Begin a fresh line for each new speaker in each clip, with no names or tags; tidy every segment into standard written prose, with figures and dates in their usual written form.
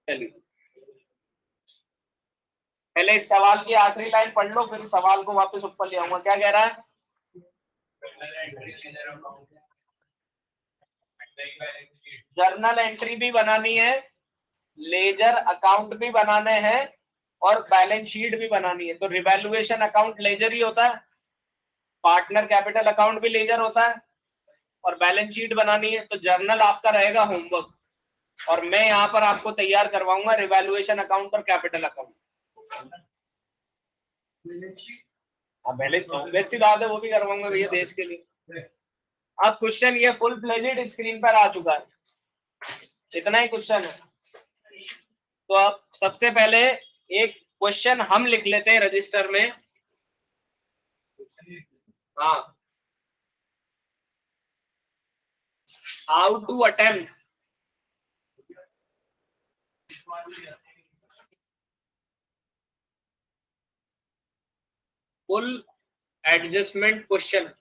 चलिए पहले इस सवाल की आखिरी लाइन पढ़ लो, फिर सवाल को वापस ऊपर ले आऊंगा। क्या कह रहा है? जर्नल एंट्री भी बनानी है, लेजर अकाउंट भी बनाने हैं और बैलेंस शीट भी बनानी है। तो रिवैल्यूएशन अकाउंट लेजर ही होता है, पार्टनर कैपिटल अकाउंट भी लेजर होता है, और बैलेंस शीट बनानी है। तो जर्नल आपका रहेगा होमवर्क, और मैं यहाँ पर आपको तैयार करवाऊंगा रिवैल्यूएशन अकाउंट और कैपिटल अकाउंट। हाँ बैलेंस शीट आते वो भी करवाऊंगा भैया देश के लिए। अब क्वेश्चन ये फुल फ्लेजेड स्क्रीन पर आ चुका है, इतना ही क्वेश्चन है। तो अब सबसे पहले एक क्वेश्चन हम लिख लेते हैं रजिस्टर में। हाँ, how to attempt full adjustment question.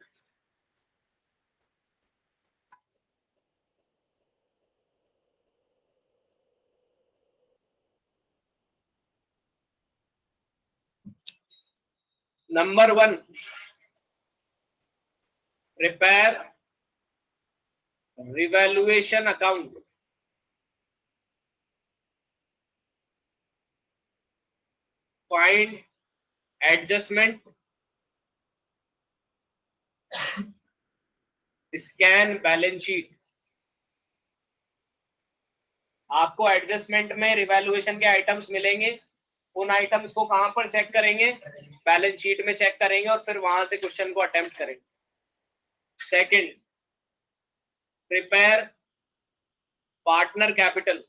Number 1, prepare revaluation account. Find adjustment, scan balance sheet. आपको एडजस्टमेंट में रिवैल्यूएशन के आइटम्स मिलेंगे, उन आइटम्स को कहां पर चेक करेंगे? बैलेंस शीट में चेक करेंगे और फिर वहां से क्वेश्चन को अटेम्प्ट करेंगे। Second, prepare partner capital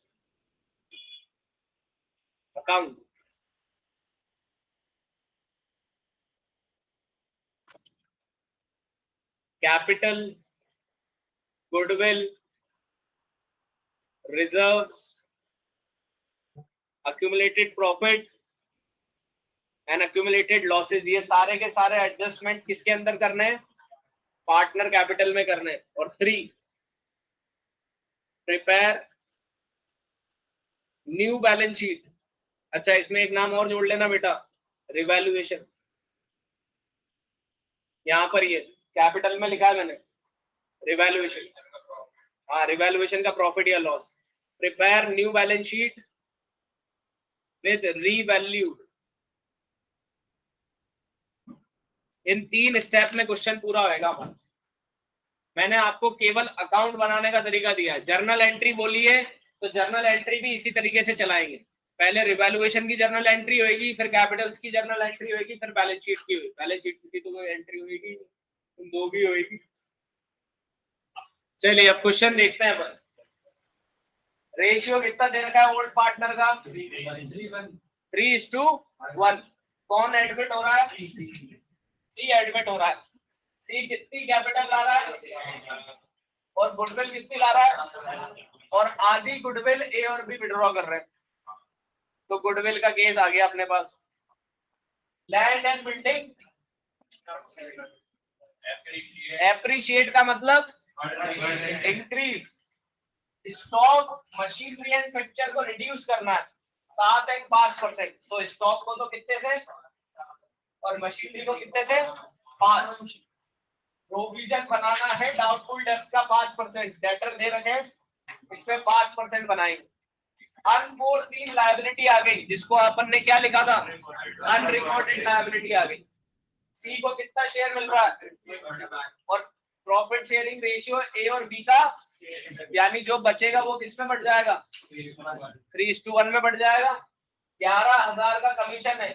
account. Capital, goodwill, reserves, accumulated profit and accumulated losses, ये सारे के सारे एडजस्टमेंट किसके अंदर करने हैं? पार्टनर कैपिटल में करने हैं। और 3, प्रिपेयर न्यू बैलेंस शीट। अच्छा, इसमें एक नाम और जोड़ लेना बेटा, रिवैल्यूएशन। यहां पर ये कैपिटल में लिखा है मैंने रिवैल्यूएशन। हाँ, रिवैल्यूएशन का प्रॉफिट या loss. Prepare new balance sheet with revalued. In 3 step में क्वेश्चन पूरा होगा। मैंने आपको केवल अकाउंट बनाने का तरीका दिया है। जर्नल एंट्री बोली है तो जर्नल एंट्री भी इसी तरीके से चलाएंगे। पहले रिवैल्यूएशन की जर्नल एंट्री होगी, फिर कैपिटल्स की जर्नल एंट्री होगी, फिर बैलेंस शीट की होगी। बैलेंस शीट की तो कोई एंट्री होगी, दो भी होगी। चलिए अब क्वेश्चन देखते हैं। रेशियो कितना दे रखा है ओल्ड पार्टनर का? 3:1। कौन एडमिट हो रहा है? सी एडमिट हो रहा है। सी कितनी कैपिटल ला रहा है और गुडविल कितनी ला रहा है? और आधी गुडविल ए और बी विड्रॉ कर रहे हैं। तो गुडविल का केस आ गया अपने पास। लैंड एंड बिल्डिंग एप्रिशिएट का मतलब increase. Stock, machinery and fixture को रिड्यूस करना है 7.5%। तो स्टॉक को तो कितने से और मशीनरी को कितने से? 5। प्रोविजन बनाना है डाउटफुल डेब्ट का 5%। डेटर दे रखे इसमें 5% बनाएंगे। अनफोर्सीन लायबिलिटी आ गई, जिसको अपन ने क्या लिखा था? अनरिकॉर्डेड लायबिलिटी आ गई। सी को कितना शेयर मिल रहा है? और प्रॉफिट शेयरिंग रेशियो ए और बी का, यानी जो बचेगा वो किस में बढ़ जाएगा? 3:1 में बढ़ जाएगा। 11,000 का कमीशन है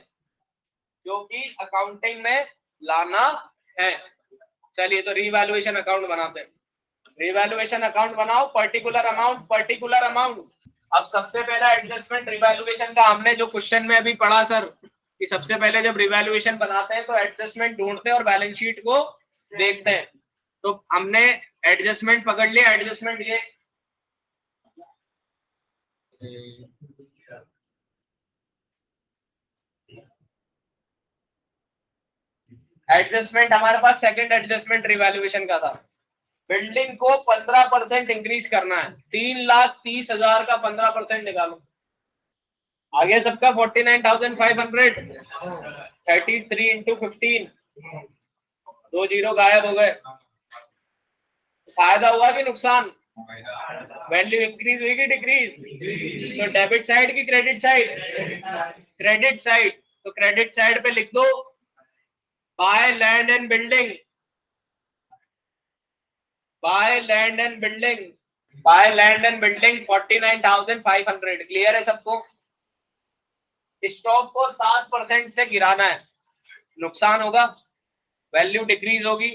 जो कि अकाउंटिंग में लाना है। चलिए तो रिवैल्यूएशन अकाउंट बनाते हैं। रिवैल्यूएशन अकाउंट बनाओ, पर्टिकुलर अमाउंट। अब सबसे पहला एडजस्टमेंट रिवैल्यूएशन का हमने जो क्वेश्चन में अभी पढ़ा सर, कि सबसे पहले जब रिवैल्यूएशन बनाते हैं तो एडजस्टमेंट ढूंढते हैं और बैलेंस शीट को देखते हैं। तो हमने एडजस्टमेंट पकड़ लिया। एडजस्टमेंट ये एडजस्टमेंट हमारे पास सेकंड एडजस्टमेंट रिवैल्यूएशन का था। बिल्डिंग को 15% इंक्रीज करना है। 3,30,000 का 15% निकालो। आगे सबका 49,500, 33 इंटू 15, 2 जीरो गायब हो गए। फायदा हुआ कि नुकसान? वैल्यू इंक्रीज हुई कि डिक्रीज? तो डेबिट साइड की क्रेडिट साइड? Credit side. तो क्रेडिट साइड पे लिख दो by land and building, by land and building, by land and building 49,500। Clear है सबको? स्टॉक को 7% से गिराना है, नुकसान होगा, वैल्यू डिक्रीज होगी,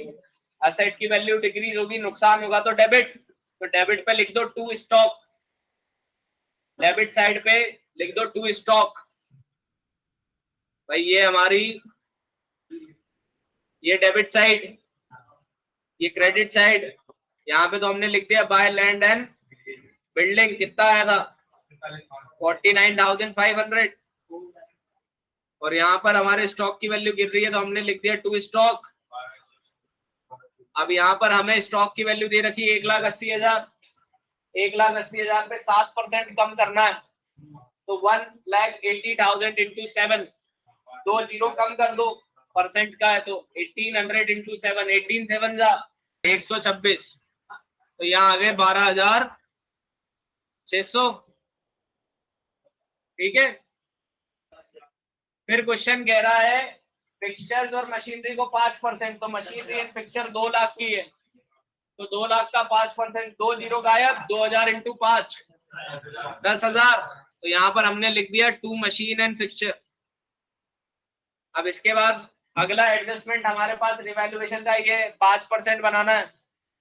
एसेट की वैल्यू डिक्रीज होगी, नुकसान होगा तो डेबिट। तो डेबिट पे लिख दो टू स्टॉक, डेबिट साइड पे लिख दो टू स्टॉक। भाई ये हमारी, ये डेबिट साइड, ये क्रेडिट साइड। यहाँ पे तो हमने लिख दिया बाय लैंड एंड बिल्डिंग, कितना आया था? 49,500। और यहाँ पर हमारे स्टॉक की वैल्यू गिर रही है तो हमने लिख दिया टू स्टॉक। अब यहाँ पर हमें स्टॉक की वैल्यू दे रखी है 1,80,000, 1,80,000 पे 7% कम करना है, तो 1,80,000 इंटू 7, 2 जीरो कम कर दो, परसेंट का है तो 1800 इंटू 7, 18 7 जा 126, तो यहाँ आ गए 12,600। ठीक है। फिर क्वेश्चन कह रहा है फिक्सचर्स और मशीनरी को 5%, तो मशीनरी एंड फिक्सचर 2 लाख की है, तो 2 लाख का 5%, 2 जीरो गायब, 2,000 इंटू 5, 10,000। तो यहाँ पर हमने लिख दिया टू मशीन एंड फिक्सचर। अब इसके बाद अगला एडजस्टमेंट हमारे पास रिवैल्यूएशन का ये 5% बनाना है,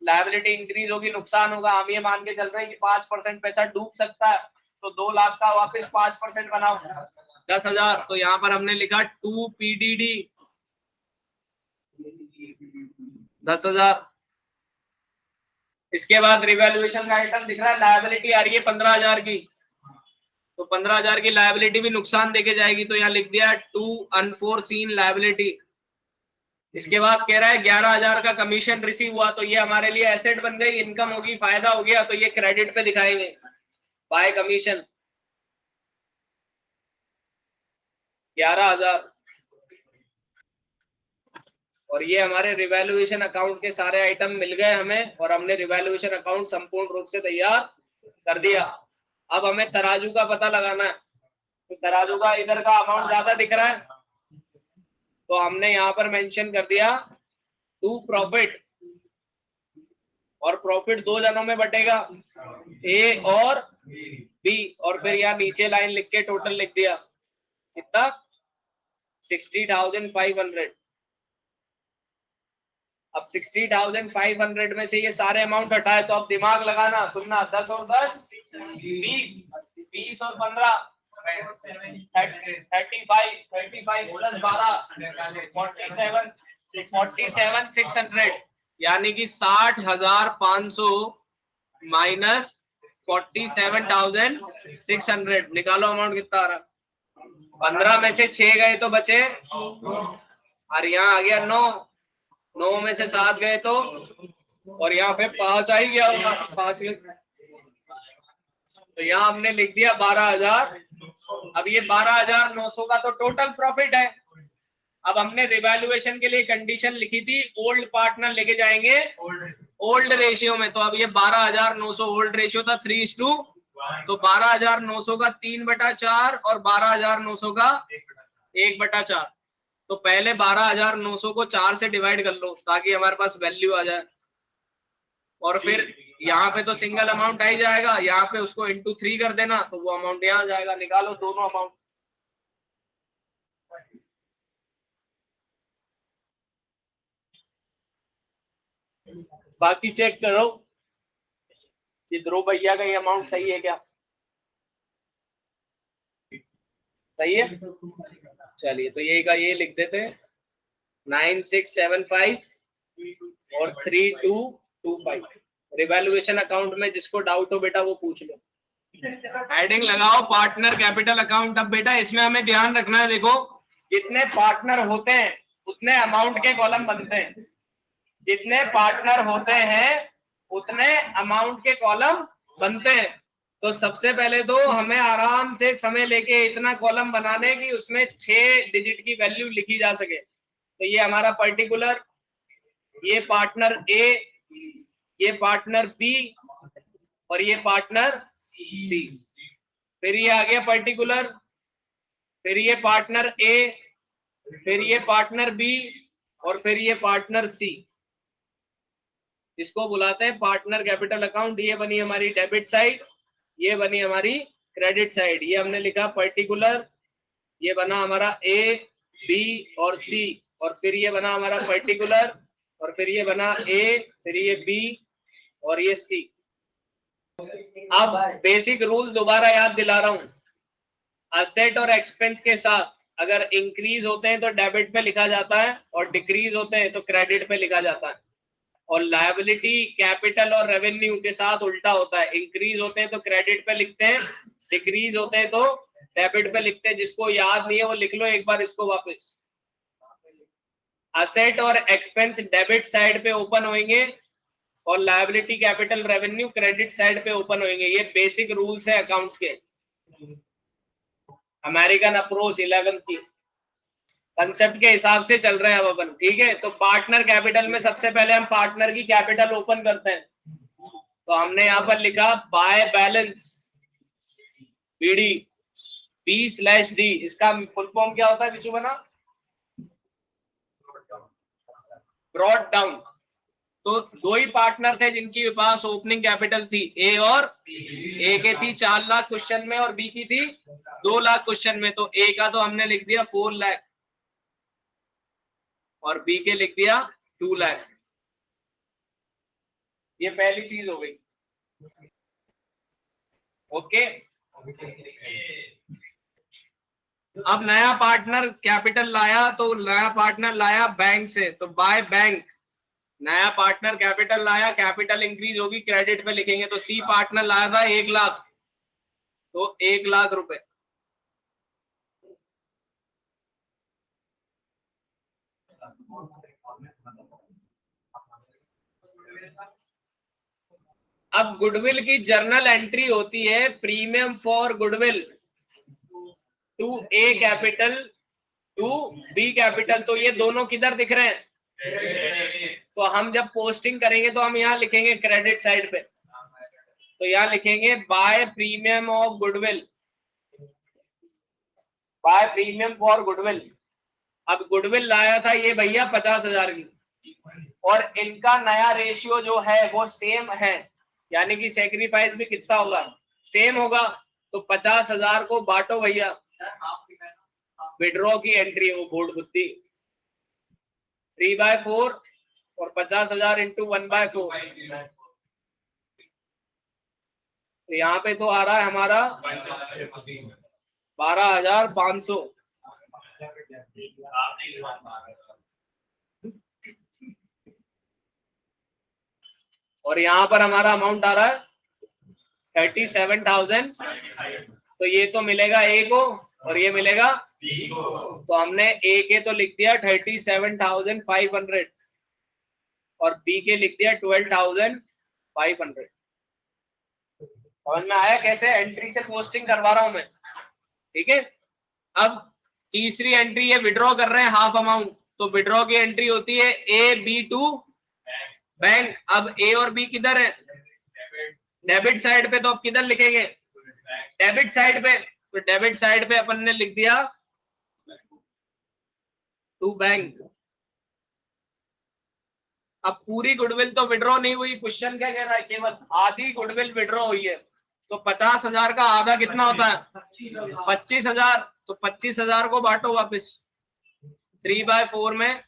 लायबिलिटी इंक्रीज होगी, नुकसान होगा। हम ये मान के चल रहे हैं कि 5% पैसा डूब सकता है, तो 2 लाख का वापस 5% बनाओ, 10,000। तो यहाँ पर हमने लिखा टू पीडीडी 10,000। इसके बाद रिवैल्यूएशन का आइटम दिख रहा है, लायबिलिटी आ रही है 15,000 की, तो 15,000 की लायबिलिटी भी नुकसान देके जाएगी, तो यहाँ लिख दिया टू अनफोरसीन लायबिलिटी। इसके बाद कह रहा है 11,000 का कमीशन रिसीव हुआ, तो ये हमारे लिए एसेट बन गई, इनकम होगी, फायदा हो गया, तो ये क्रेडिट पे दिखाएंगे बाय कमीशन 11,000। और ये हमारे रिवैल्यूएशन अकाउंट के सारे आइटम मिल गए हमें, और हमने रिवैल्यूएशन अकाउंट संपूर्ण रूप से तैयार कर दिया। अब हमें तराजू का पता लगाना है, तो तराजू का इधर का अमाउंट ज्यादा दिख रहा है, तो हमने यहाँ पर मेंशन कर दिया टू प्रॉफिट, और प्रॉफिट 2 जनों में बटेगा, ए और बी, और फिर यहाँ नीचे लाइन लिख के टोटल लिख दिया कितना, 60,500। अब 60,500 में से ये सारे अमाउंट हटाए, तो अब दिमाग लगाना, सुनना, 10 और 10 20, 20 और 15 35, 35 प्लस 12 47, 47,600, यानी कि 60,500 माइनस 47,600। निकालो अमाउंट कितना आ रहा। 15 में से 6 गए तो बचे, और यहाँ आ गया 9, 9 में से 7 गए तो, और यहाँ पे 5 आ ही गया होगा, 5 में, तो यहाँ हमने लिख दिया 12,000। अब ये 12,900 का तो टोटल प्रॉफिट है। अब हमने रिवैल्यूएशन के लिए कंडीशन लिखी थी ओल्ड पार्टनर लेके जाएंगे ओल्ड रेशियो में, तो अब ये 12,900 ओल्ड रेशियो था 3:2, तो 12,900 का 3/4 और 12,900 का 1/4। तो पहले 12,900 को 4 से डिवाइड कर लो ताकि हमारे पास वैल्यू आ जाए, और फिर यहाँ पे तो सिंगल अमाउंट आ ही जाएगा, यहाँ पे उसको इंटू 3 कर देना, तो वो अमाउंट यहाँ आ जाएगा। निकालो दोनों अमाउंट। बाकी चेक करो कि ध्रुव भैया का ये अमाउंट सही है क्या, सही है। चलिए तो ये का ये लिख देते हैं 9675 और 3225। रिवैल्यूएशन अकाउंट में जिसको डाउट हो बेटा वो पूछ लो। हेडिंग लगाओ पार्टनर कैपिटल अकाउंट। अब बेटा इसमें हमें ध्यान रखना है, देखो जितने पार्टनर होते हैं उतने अमाउंट के कॉलम बनते हैं, जितने पार्टनर होते हैं उतने अमाउंट के कॉलम बनते हैं। तो सबसे पहले तो हमें आराम से समय लेके इतना कॉलम बनाने की उसमें 6 डिजिट की वैल्यू लिखी जा सके। तो ये हमारा पर्टिकुलर, ये पार्टनर ए, ये पार्टनर बी और ये पार्टनर सी। फिर ये आ गया पर्टिकुलर, फिर ये पार्टनर ए, फिर ये पार्टनर बी और फिर ये पार्टनर सी। इसको बुलाते हैं पार्टनर कैपिटल अकाउंट। ये बनी हमारी डेबिट साइड, ये बनी हमारी क्रेडिट साइड। ये हमने लिखा पर्टिकुलर, ये बना हमारा ए, बी और सी, और फिर ये बना हमारा पर्टिकुलर, और फिर ये बना ए, फिर ये बी और ये सी। अब बेसिक रूल दोबारा याद दिला रहा हूं। असेट और एक्सपेंस के साथ अगर इंक्रीज होते हैं तो डेबिट पे लिखा जाता है और डिक्रीज होते हैं तो क्रेडिट पे लिखा जाता है। और लायबिलिटी, कैपिटल और रेवेन्यू के साथ उल्टा होता है। इंक्रीज होते हैं तो क्रेडिट पे लिखते हैं, डिक्रीज होते हैं तो डेबिट पे लिखते हैं। जिसको याद नहीं है वो लिख लो एक बार इसको वापस। असेट और एक्सपेंस डेबिट साइड पे ओपन होंगे और liability, capital, revenue credit side पे ओपन होंगे। ये बेसिक रूल्स है अकाउंट्स के, अमेरिकन अप्रोच 11th की कंसेप्ट के हिसाब से चल रहे हैं अब अपन। ठीक है, तो पार्टनर कैपिटल में सबसे पहले हम पार्टनर की कैपिटल ओपन करते हैं। तो हमने यहां पर लिखा बाय बैलेंस बीडी B/D। इसका फुल फॉर्म क्या होता है विशु बना? Brought down. तो दो ही पार्टनर थे जिनके पास ओपनिंग कैपिटल थी, ए और ए के थी 4 लाख क्वेश्चन में और बी की थी 2 लाख क्वेश्चन में। तो ए का तो हमने लिख दिया 4 लाख और बी के लिख दिया 2 लाख। ये पहली चीज हो गई। ओके, अब नया पार्टनर कैपिटल लाया, तो नया पार्टनर लाया बैंक से, तो बाय बैंक नया पार्टनर कैपिटल लाया, कैपिटल इंक्रीज होगी क्रेडिट पे लिखेंगे। तो सी पार्टनर लाया था 1 लाख, तो 1 लाख रुपए। अब गुडविल की जर्नल एंट्री होती है premium for goodwill to A capital to B capital. तो ये दोनों किधर दिख रहे हैं? तो हम जब पोस्टिंग करेंगे तो हम यहाँ लिखेंगे क्रेडिट साइड पे, तो यहाँ लिखेंगे by premium of goodwill, by premium for goodwill. अब गुडविल लाया था ये भैया 50,000 की, और इनका नया रेशियो जो है वो सेम है, यानी कि सेक्रीफाइस भी कितना होगा? सेम होगा। तो 50,000 को बांटो भैया, विड्रॉ की एंट्री वो बोर्ड बुद्धि 3/4 और 50,000 इंटू 1/4। तो यहाँ पे तो आ रहा है हमारा 12,500। और यहाँ पर हमारा अमाउंट आ रहा है 37,000। तो ये तो मिलेगा ए को और ये मिलेगा बी को। तो हमने ए के तो लिख दिया 37,500 और बी के लिख दिया 12,500। समझ में आया कैसे एंट्री से पोस्टिंग करवा रहा हूं मैं? ठीक है, अब तीसरी एंट्री है, विड्रॉ कर रहे हैं हाफ अमाउंट। तो विड्रॉ की एंट्री होती है ए बी टू बैंक। अब ए और बी किधर है? डेबिट साइड पे। तो अब किधर लिखेंगे? डेबिट साइड पे। तो डेबिट साइड पे अपन ने लिख दिया टू बैंक। अब पूरी गुडविल तो विड्रॉ नहीं हुई, क्वेश्चन क्या कह रहा है? केवल आधी गुडविल विड्रॉ हुई है। तो 50,000 का आधा कितना होता है? 25,000। तो 25,000 को बांटो वापस 3/4 में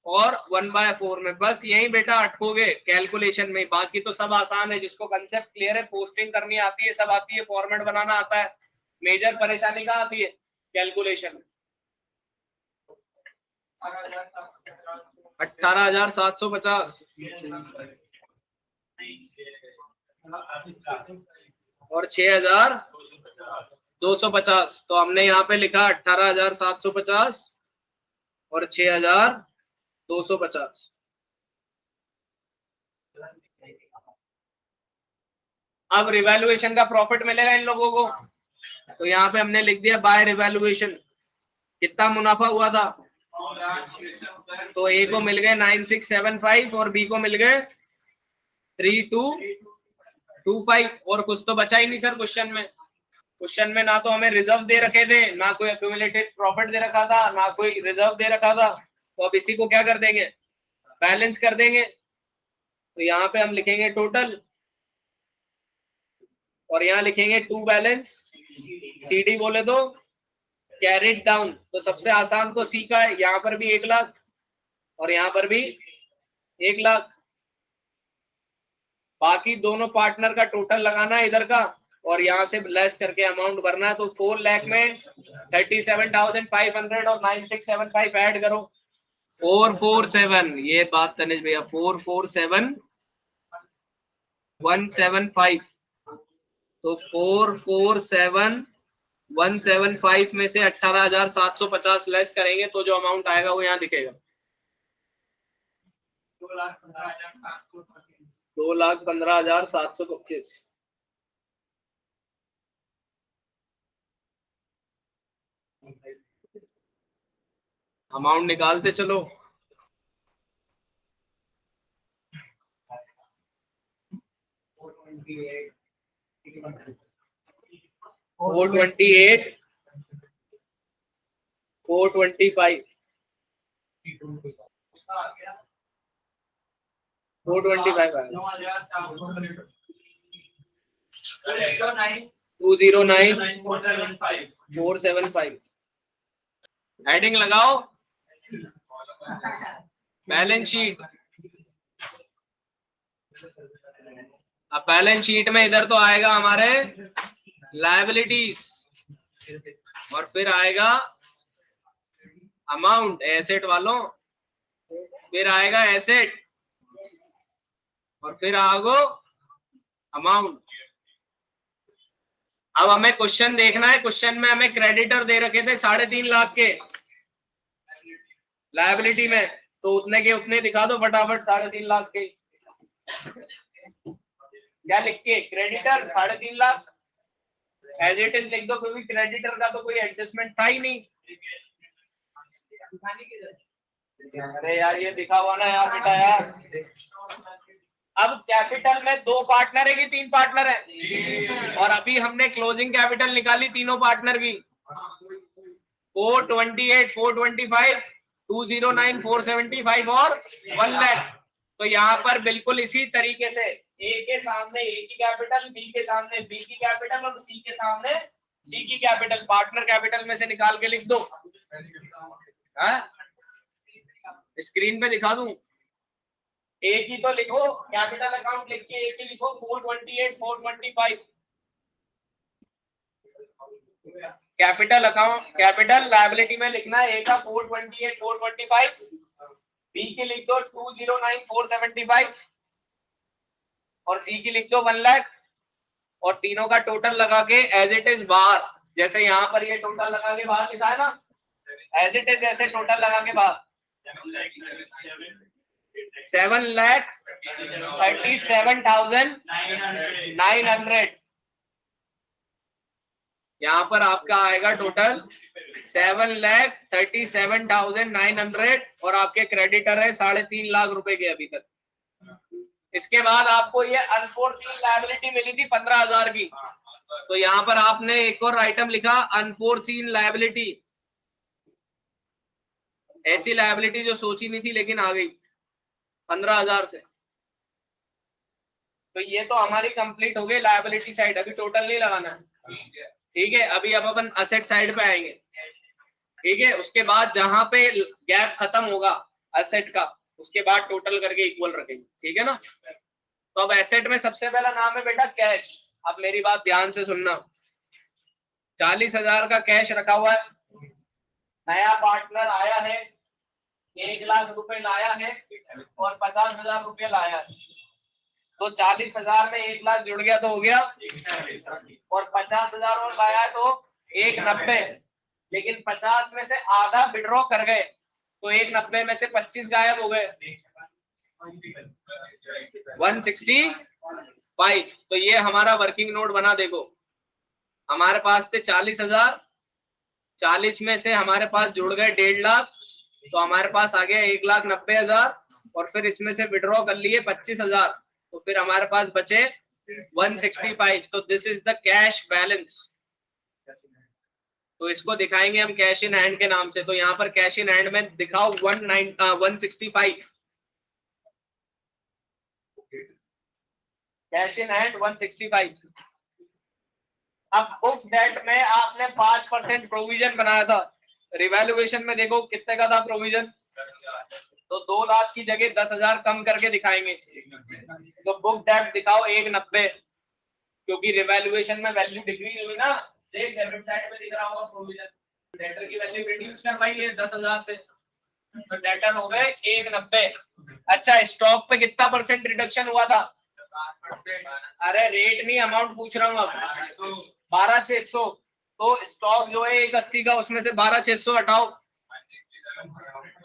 और 1/4 में। बस यही बेटा अटकोगे कैलकुलेशन में, बाकी तो सब आसान है। जिसको कंसेप्ट क्लियर है, पोस्टिंग करनी आती है, सब आती है, फॉर्मेट बनाना आता है, मेजर परेशानी कहाँ आती है? कैलकुलेशन में। 18,750 और 6,250। तो हमने यहाँ पे लिखा 18,750 और 6,250। अब रिवैल्यूएशन का प्रॉफिट मिलेगा इन लोगों को, तो यहाँ पे हमने लिख दिया बाय रिवैल्यूएशन। कितना मुनाफा हुआ था? तो ए को मिल गए 9675 और बी को मिल गए 3225। और कुछ तो बचा ही नहीं सर क्वेश्चन में। क्वेश्चन में ना तो हमें रिजर्व दे रखे थे, ना कोई एक्यूमुलेटेड प्रॉफिट दे रखा था, ना कोई रिजर्व दे रखा था। तो अब इसी को क्या कर देंगे? बैलेंस कर देंगे। तो यहाँ पे हम लिखेंगे टोटल और यहाँ लिखेंगे टू बैलेंस। सीडी बोले तो कैरिड डाउन, तो सबसे आसान तो सी का है। यहाँ पर भी 1 लाख और यहाँ पर भी 1 लाख। बाकी दोनों पार्टनर का टोटल लगाना है इधर का और यहाँ से लेस करके अमाउंट भरना है। तो 4 लाख में 37,500 और 9675 ऐड करो। 447, ये बात तनिष भैया, 447,175। तो 447,175 में से 18,750 लेस करेंगे तो जो अमाउंट आएगा वो यहाँ दिखेगा 2,15,725। अमाउंट निकालते चलो। फोर 425 209 475। हेडिंग लगाओ बैलेंस शीट। अब बैलेंस शीट में इधर तो आएगा हमारे लायबिलिटीज और फिर आएगा अमाउंट एसेट वालों, फिर आएगा एसेट और फिर आगो अमाउंट। अब हमें क्वेश्चन देखना है। क्वेश्चन में हमें क्रेडिटर दे रखे थे 3.5 लाख के लायबिलिटी में, तो उतने के उतने दिखा दो फटाफट। 3.5 लाख के क्या लिख के? Creditor 3.5 lakh as it is लिख दो, क्योंकि क्रेडिटर का तो कोई एडजस्टमेंट था ही नहीं। अरे यार ये दिखा हुआ ना यार बेटा यार। अब कैपिटल में 2 पार्टनर है कि 3 पार्टनर है? और अभी हमने क्लोजिंग कैपिटल निकाली तीनों पार्टनर की 428, 425, 209, 475 और 1 लाख। तो यहाँ पर बिल्कुल इसी तरीके से ए के सामने ए की कैपिटल, बी के सामने बी की कैपिटल और सी के सामने सी की कैपिटल पार्टनर कैपिटल में से निकाल के लिख दो। स्क्रीन पे दिखा दूं? ए की तो लिखो, कैपिटल अकाउंट लिख के ए की लिखो 428, 425। कैपिटल अकाउंट कैपिटल लायबिलिटी में लिखना है ए का 428, 425, बी की लिख दो 209, 475 और सी की लिख दो 1 लाख और तीनों का टोटल लगा के एज इट इज बाहर, जैसे यहाँ पर ये टोटल लगा के बाहर लिखा है ना, एज इट इज जैसे टोटल लगा के बाहर 7,37,900। यहाँ पर आपका आएगा टोटल 7,37,900 और आपके क्रेडिटर है 3.5 लाख रुपए के अभी तक। इसके बाद आपको ये अनफोर्सीन लायबिलिटी मिली थी 15,000 की, तो यहाँ पर आपने एक और आइटम लिखा अनफोर्सीन लायबिलिटी। ऐसी लायबिलिटी जो सोची नहीं थी लेकिन आ गई 15,000 से। तो ये तो हमारी कंप्लीट हो गई लायबिलिटी साइड। अभी टोटल नहीं लगाना है, ठीक है। अभी अब अपन असेट साइड पे आएंगे, ठीक है। उसके बाद जहां पे गैप खत्म होगा असेट का, उसके बाद टोटल करके इक्वल रखेंगे, ठीक है ना। तो अब एसेट में सबसे पहला नाम है बेटा कैश। अब मेरी बात ध्यान से सुनना, 40,000 का कैश रखा हुआ है। नया पार्टनर आया है, 1 लाख रुपए लाया है और 50,000 रुपये लाया है। तो 40,000 में 1 लाख जुड़ गया तो हो गया, और 50,000 और लाया है तो 190। लेकिन 50 में से आधा विड्रॉ कर गए तो 190 में से 25 गायब हो गए, 160। 5। तो ये हमारा वर्किंग नोट बना। देखो हमारे पास थे 40,000, 40 में से हमारे पास जुड़ गए 1.5 लाख, तो हमारे पास आ गया 1,90,000, और फिर इसमें से विड्रॉ कर लिए 25,000, तो फिर हमारे पास बचे 165। तो this is the cash balance. तो इसको दिखाएंगे हम कैश इन हैंड के नाम से। तो यहाँ पर कैश इन हैंड में दिखाओ 165, कैश इन हैंड 165। अब बुक डेट में आपने 5% प्रोविजन बनाया था, रिवैल्यूएशन में देखो कितने का था प्रोविजन, तो 2 लाख की जगह 10,000 कम करके दिखाएंगे। तो बुक डेट दिखाओ 190, क्योंकि रिवैल्यूएशन में वैल्यू डिक्रीज हुई ना। देख डेबिट साइड में दिख रहा होगा प्रोविजन, डेटर की वैल्यू रिड्यूस कर पाई है 10,000 से, तो डेटर हो गए 190। अच्छा स्टॉक पे कितना परसेंट रिडक्शन हुआ था? अरे रेट नहीं, अमाउंट पूछ रहा हूँ अब। 12,600। तो स्टॉक जो है 180 का, उसमें से 12,600 हटाओ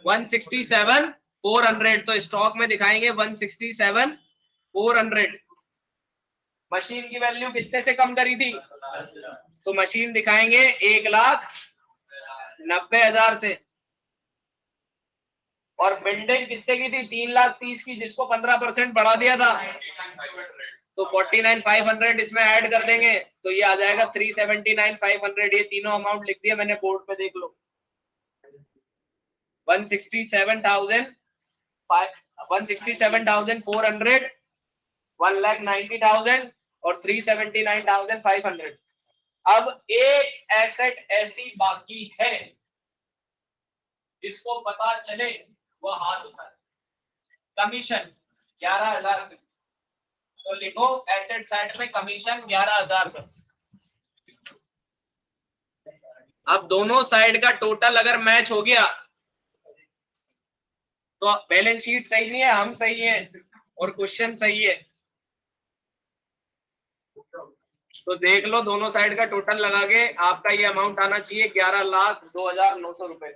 167,400। तो स्टॉक में दिखाएंगे 167,400। मशीन की वैल्यू कितने से कम करी थी? तो मशीन दिखाएंगे 1,90,000 से। और बिल्डिंग कितने की थी? 3,30,000 की, जिसको 15% बढ़ा दिया था। तो 49,500 इसमें ऐड कर देंगे, तो ये आ जाएगा 379,500। ये तीनों अमाउंट लिख दिया मैंने बोर्ड पे, देख लो। 167,400, 1,90,000 और 379,500। अब एक एसेट ऐसी बाकी है जिसको पता चले वो हाथ उठाए, कमीशन 11,000। तो लिखो एसेट साइड में कमीशन 11,000 का। अब दोनों साइड का टोटल अगर मैच हो गया तो बैलेंस शीट सही नहीं है, हम सही है और क्वेश्चन सही है। तो देख लो दोनों साइड का टोटल लगा के आपका ये अमाउंट आना चाहिए 11,02,900 रुपए।